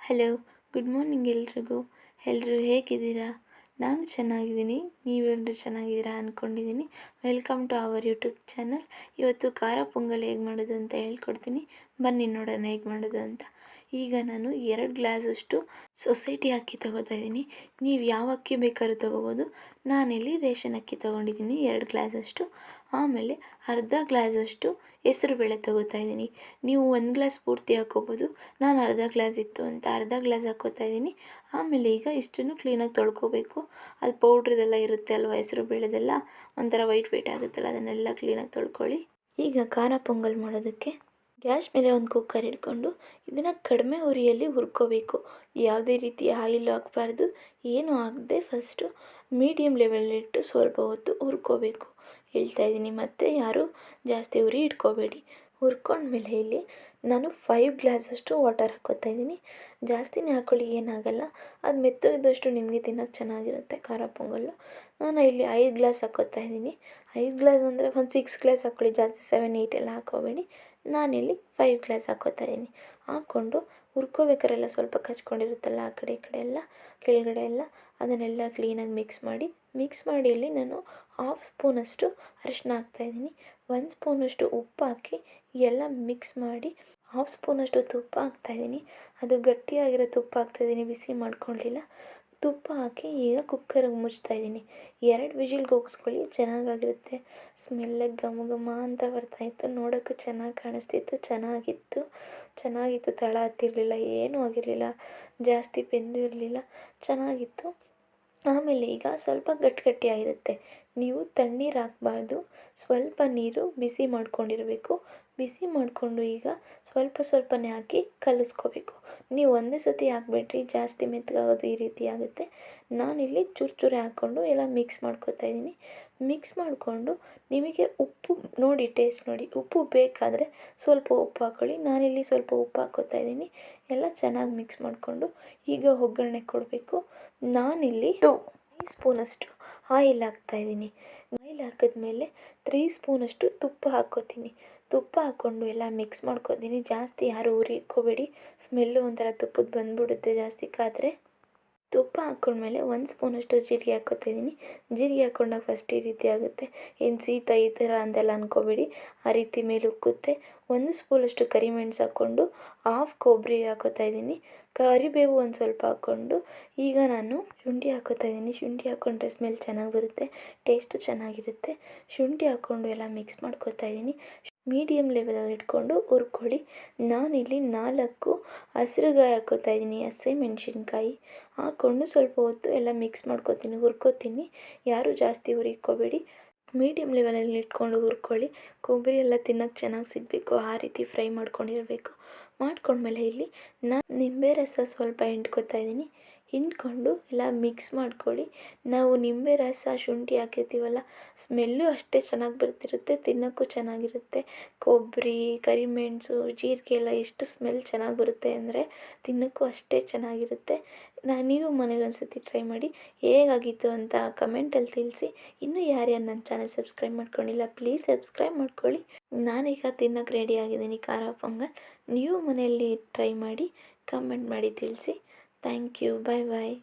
Hello, good morning ಎಲ್ರಿಗೂ. ಎಲ್ಲರೂ ಹೇಗಿದ್ದೀರಾ? ನಾನು ಚೆನ್ನಾಗಿದ್ದೀನಿ. ನೀವೆಲ್ಲರೂ ಚೆನ್ನಾಗಿದ್ದೀರಾ ಅಂದ್ಕೊಂಡಿದ್ದೀನಿ. Welcome to our YouTube channel. ಇವತ್ತು ಖಾರ ಪೊಂಗಲ್ ಹೇಗೆ ಮಾಡೋದು ಅಂತ ಹೇಳ್ಕೊಡ್ತೀನಿ. ಬನ್ನಿ ನೋಡೋಣ ಹೇಗೆ ಮಾಡೋದು ಅಂತ. ಈಗ ನಾನು 2 ಗ್ಲಾಸಷ್ಟು ಸೊಸೈಟಿ ಅಕ್ಕಿ ತೊಗೋತಾ ಇದ್ದೀನಿ. ನೀವು ಯಾವ ಅಕ್ಕಿ ಬೇಕಾದ್ರೂ ತೊಗೋಬೋದು. ನಾನಿಲ್ಲಿ ರೇಷನ್ ಅಕ್ಕಿ ತೊಗೊಂಡಿದ್ದೀನಿ 2 ಗ್ಲಾಸಷ್ಟು. ಆಮೇಲೆ ಅರ್ಧ ಗ್ಲಾಸಷ್ಟು ಹೆಸರುಬೇಳೆ ತೊಗೋತಾ ಇದ್ದೀನಿ. ನೀವು 1 ಗ್ಲಾಸ್ ಪೂರ್ತಿ ಹಾಕ್ಕೋಬೋದು. ನಾನು ಅರ್ಧ ಗ್ಲಾಸ್ ಇತ್ತು ಅಂತ ಅರ್ಧ ಗ್ಲಾಸ್ ಹಾಕ್ಕೋತಾ ಇದ್ದೀನಿ. ಆಮೇಲೆ ಈಗ ಇಷ್ಟನ್ನು ಕ್ಲೀನಾಗಿ ತೊಳ್ಕೊಬೇಕು. ಅದು ಪೌಡ್ರದೆಲ್ಲ ಇರುತ್ತೆ ಅಲ್ವ, ಹೆಸರು ಬೇಳೆದೆಲ್ಲ ಒಂಥರ ವೈಟ್ ಆಗುತ್ತಲ್ಲ, ಅದನ್ನೆಲ್ಲ ಕ್ಲೀನಾಗಿ ತೊಳ್ಕೊಳ್ಳಿ. ಈಗ ಖಾರ ಪೊಂಗಲ್ ಮಾಡೋದಕ್ಕೆ ಗ್ಯಾಸ್ ಮೇಲೆ ಒಂದು ಕುಕ್ಕರ್ ಇಟ್ಕೊಂಡು ಇದನ್ನು ಕಡಿಮೆ ಉರಿಯಲ್ಲಿ ಹುರ್ಕೋಬೇಕು. ಯಾವುದೇ ರೀತಿ ಆಯಿಲ್ ಹಾಕಬಾರ್ದು, ಏನೂ ಹಾಕದೆ ಫಸ್ಟು ಮೀಡಿಯಮ್ ಲೆವೆಲಿಟ್ಟು ಸ್ವಲ್ಪ ಹೊತ್ತು ಹುರ್ಕೋಬೇಕು ಹೇಳ್ತಾ ಇದ್ದೀನಿ. ಮತ್ತು ಯಾರೂ ಜಾಸ್ತಿ ಉರಿ ಇಟ್ಕೋಬೇಡಿ. ಹುರ್ಕೊಂಡ್ಮೇಲೆ ಇಲ್ಲಿ ನಾನು 5 ಗ್ಲಾಸಷ್ಟು ವಾಟರ್ ಹಾಕ್ಕೋತಾ ಇದ್ದೀನಿ. ಜಾಸ್ತಿನೇ ಹಾಕ್ಕೊಳ್ಳಿ, ಏನಾಗಲ್ಲ. ಅದು ಮೆತ್ತಗಿದ್ದಷ್ಟು ನಿಮಗೆ ತಿನ್ನೋಕ್ಕೆ ಚೆನ್ನಾಗಿರುತ್ತೆ ಖಾರ ಪೊಂಗಲ್ಲು. ನಾನು ಇಲ್ಲಿ 5 ಗ್ಲಾಸ್ ಹಾಕ್ಕೋತಾ ಇದ್ದೀನಿ. 5 ಗ್ಲಾಸ್ ಅಂದರೆ ಒಂದು 6 ಗ್ಲಾಸ್ ಹಾಕ್ಕೊಳ್ಳಿ, ಜಾಸ್ತಿ 7, 8 ಎಲ್ಲ ಹಾಕ್ಕೋಬೇಡಿ. ನಾನಿಲ್ಲಿ 5 ಗ್ಲಾಸ್ ಹಾಕ್ಕೋತಾ ಇದ್ದೀನಿ. ಹಾಕ್ಕೊಂಡು ಹುರ್ಕೋಬೇಕಾರೆಲ್ಲ ಸ್ವಲ್ಪ ಕಚ್ಕೊಂಡಿರುತ್ತಲ್ಲ ಆ ಕಡೆ ಈ ಕಡೆ ಎಲ್ಲ, ಕೆಳಗಡೆ ಎಲ್ಲ, ಅದನ್ನೆಲ್ಲ ಕ್ಲೀನಾಗಿ ಮಿಕ್ಸ್ ಮಾಡಿ ಇಲ್ಲಿ ನಾನು 1/2 ಸ್ಪೂನಷ್ಟು ಅರಿಶಿನ ಹಾಕ್ತಾಯಿದ್ದೀನಿ. 1 ಸ್ಪೂನಷ್ಟು ಉಪ್ಪು ಹಾಕಿ ಎಲ್ಲ ಮಿಕ್ಸ್ ಮಾಡಿ 1/2 ಸ್ಪೂನಷ್ಟು ತುಪ್ಪ ಹಾಕ್ತಾಯಿದ್ದೀನಿ. ಅದು ಗಟ್ಟಿಯಾಗಿರೋ ತುಪ್ಪ ಹಾಕ್ತಾಯಿದ್ದೀನಿ, ಬಿಸಿ ಮಾಡ್ಕೊಳ್ಳಿಲ್ಲ. ತುಪ್ಪ ಹಾಕಿ ಈಗ ಕುಕ್ಕರ್ಗೆ ಮುಚ್ತಾಯಿದ್ದೀನಿ. 2 ವಿಜಿಲ್ಗೆ ಹೋಗಿಸ್ಕೊಳ್ಳಿ, ಚೆನ್ನಾಗಾಗಿರುತ್ತೆ. ಸ್ಮೆಲ್ಲಾಗಿ ಘಮ ಘಮ ಅಂತ ಬರ್ತಾಯಿತ್ತು, ನೋಡೋಕ್ಕೂ ಚೆನ್ನಾಗಿ ಕಾಣಿಸ್ತಿತ್ತು. ಚೆನ್ನಾಗಿತ್ತು. ತಳ ಹತ್ತಿರಲಿಲ್ಲ, ಏನೂ ಆಗಿರಲಿಲ್ಲ, ಜಾಸ್ತಿ ಬೆಂದೂ ಇರಲಿಲ್ಲ, ಚೆನ್ನಾಗಿತ್ತು. ಆಮೇಲೆ ಈಗ ಸ್ವಲ್ಪ ಗಟ್ಟಿಯಾಗಿರುತ್ತೆ. ನೀವು ತಣ್ಣೀರು ಹಾಕಬಾರ್ದು, ಸ್ವಲ್ಪ ನೀರು ಬಿಸಿ ಮಾಡ್ಕೊಂಡಿರಬೇಕು. ಬಿಸಿ ಮಾಡಿಕೊಂಡು ಈಗ ಸ್ವಲ್ಪನೇ ಹಾಕಿ ಕಲಿಸ್ಕೋಬೇಕು. ನೀವು ಒಂದೇ ಸತಿ ಹಾಕಬೇಡ್ರಿ, ಜಾಸ್ತಿ ಮೆತ್ತಗಾಗೋದು ಈ ರೀತಿ ಆಗುತ್ತೆ. ನಾನಿಲ್ಲಿ ಚೂರು ಹಾಕ್ಕೊಂಡು ಎಲ್ಲ ಮಿಕ್ಸ್ ಮಾಡ್ಕೋತಾ ಇದ್ದೀನಿ. ಮಿಕ್ಸ್ ಮಾಡಿಕೊಂಡು ನಿಮಗೆ ಉಪ್ಪು ನೋಡಿ, ಟೇಸ್ಟ್ ನೋಡಿ. ಉಪ್ಪು ಬೇಕಾದರೆ ಸ್ವಲ್ಪ ಉಪ್ಪು ಹಾಕ್ಕೊಳ್ಳಿ. ನಾನಿಲ್ಲಿ ಸ್ವಲ್ಪ ಉಪ್ಪು ಹಾಕ್ಕೋತಾ ಇದ್ದೀನಿ. ಎಲ್ಲ ಚೆನ್ನಾಗಿ ಮಿಕ್ಸ್ ಮಾಡಿಕೊಂಡು ಈಗ ಒಗ್ಗರಣೆ ಕೊಡಬೇಕು. ನಾನಿಲ್ಲಿ 2 ಸ್ಪೂನಷ್ಟು ಆಯಿಲ್ ಹಾಕ್ತಾಯಿದ್ದೀನಿ. ಆಯಿಲ್ ಹಾಕಿದ್ಮೇಲೆ 3 ಸ್ಪೂನಷ್ಟು ತುಪ್ಪ ಹಾಕ್ಕೋತೀನಿ. ತುಪ್ಪ ಹಾಕ್ಕೊಂಡು ಎಲ್ಲ ಮಿಕ್ಸ್ ಮಾಡ್ಕೋತೀನಿ. ಜಾಸ್ತಿ ಯಾರೂ ಉರಿ ಇಟ್ಕೋಬೇಡಿ, ಸ್ಮೆಲ್ಲು ಒಂಥರ ತುಪ್ಪದ ಬಂದುಬಿಡುತ್ತೆ ಜಾಸ್ತಿ ಕಾದರೆ. ತುಪ್ಪ ಹಾಕ್ಕೊಂಡ್ಮೇಲೆ 1 ಸ್ಪೂನಷ್ಟು ಜೀರಿಗೆ ಹಾಕ್ಕೋತಾಯಿದ್ದೀನಿ. ಜೀರಿಗೆ ಹಾಕ್ಕೊಂಡಾಗ ಫಸ್ಟ್ ಈ ರೀತಿ ಆಗುತ್ತೆ, ಏನು ಶೀತ ಈ ಥರ ಅಂತೆಲ್ಲ ಅಂದ್ಕೋಬೇಡಿ, ಆ ರೀತಿ ಮೇಲೆ ಉಕ್ಕುತ್ತೆ. 1 ಸ್ಪೂನಷ್ಟು ಕರಿಮೆಣಸು ಹಾಕ್ಕೊಂಡು 1/2 ಕೊಬ್ಬರಿ ಹಾಕ್ಕೋತಾಯಿದ್ದೀನಿ. ಕರಿಬೇವು ಒಂದು ಸ್ವಲ್ಪ ಹಾಕ್ಕೊಂಡು ಈಗ ನಾನು ಶುಂಠಿ ಹಾಕ್ಕೋತಾಯಿದ್ದೀನಿ. ಶುಂಠಿ ಹಾಕ್ಕೊಂಡ್ರೆ ಸ್ಮೆಲ್ ಚೆನ್ನಾಗಿ ಬರುತ್ತೆ, ಟೇಸ್ಟು ಚೆನ್ನಾಗಿರುತ್ತೆ. ಶುಂಠಿ ಹಾಕ್ಕೊಂಡು ಎಲ್ಲ ಮಿಕ್ಸ್ ಮಾಡ್ಕೋತಾಯಿದ್ದೀನಿ. ಮೀಡಿಯಮ್ ಲೆವೆಲಲ್ಲಿ ಇಟ್ಕೊಂಡು ಹುರ್ಕೊಳ್ಳಿ. ನಾನಿಲ್ಲಿ 4 ಹಸಿರುಗಾಯಿ ಹಾಕ್ಕೋತಾಯಿದ್ದೀನಿ, ಹಸಿಮೆಣ್ಸಿನ್ಕಾಯಿ ಹಾಕ್ಕೊಂಡು ಸ್ವಲ್ಪ ಹೊತ್ತು ಎಲ್ಲ ಮಿಕ್ಸ್ ಹುರ್ಕೋತೀನಿ. ಯಾರೂ ಜಾಸ್ತಿ ಉರಿ ಇಟ್ಕೋಬೇಡಿ, ಮೀಡಿಯಮ್ ಲೆವೆಲಲ್ಲಿ ಇಟ್ಕೊಂಡು ಹುರ್ಕೊಳ್ಳಿ. ಕೊಬ್ಬರಿ ಎಲ್ಲ ತಿನ್ನೋಕ್ಕೆ ಚೆನ್ನಾಗಿ ಸಿಗಬೇಕು, ಆ ರೀತಿ ಫ್ರೈ ಮಾಡ್ಕೊಂಡಿರಬೇಕು. ಮಾಡ್ಕೊಂಡ್ಮೇಲೆ ಇಲ್ಲಿ ನಾನು ನಿಂಬೆ ರಸ ಸ್ವಲ್ಪ ಹಿಂಡ್ಕೋತಾಯಿದ್ದೀನಿ. ಹಿಂಡ್ಕೊಂಡು ಎಲ್ಲ ಮಿಕ್ಸ್ ಮಾಡ್ಕೊಳ್ಳಿ. ನಾವು ನಿಂಬೆ ರಸ ಶುಂಠಿ ಹಾಕಿರ್ತೀವಲ್ಲ, ಸ್ಮೆಲ್ಲು ಅಷ್ಟೇ ಚೆನ್ನಾಗಿ ಬರ್ತಿರುತ್ತೆ, ತಿನ್ನೋಕ್ಕೂ ಚೆನ್ನಾಗಿರುತ್ತೆ. ಕೊಬ್ಬರಿ, ಕರಿಮೆಣಸು, ಜೀರಿಗೆ ಎಲ್ಲ ಎಷ್ಟು ಸ್ಮೆಲ್ ಚೆನ್ನಾಗಿ ಬರುತ್ತೆ ಅಂದರೆ ತಿನ್ನೋಕ್ಕೂ ಅಷ್ಟೇ ಚೆನ್ನಾಗಿರುತ್ತೆ. ನೀವು ಮನೇಲಿ ಒಂದ್ಸತಿ ಟ್ರೈ ಮಾಡಿ, ಹೇಗಾಗಿತ್ತು ಅಂತ ಕಮೆಂಟಲ್ಲಿ ತಿಳಿಸಿ. ಇನ್ನೂ ಯಾರ್ಯಾರು ನನ್ನ ಚಾನಲ್ ಸಬ್ಸ್ಕ್ರೈಬ್ ಮಾಡ್ಕೊಂಡಿಲ್ಲ, ಪ್ಲೀಸ್ ಸಬ್ಸ್ಕ್ರೈಬ್ ಮಾಡ್ಕೊಳ್ಳಿ. ನಾನೀಗ ತಿನ್ನೋಕ್ಕೆ ರೆಡಿ ಆಗಿದ್ದೀನಿ ಖಾರ ಪೊಂಗಲ್. ನೀವು ಮನೆಯಲ್ಲಿ ಟ್ರೈ ಮಾಡಿ, ಕಮೆಂಟ್ ಮಾಡಿ ತಿಳಿಸಿ. Thank you. ಬಾಯ್.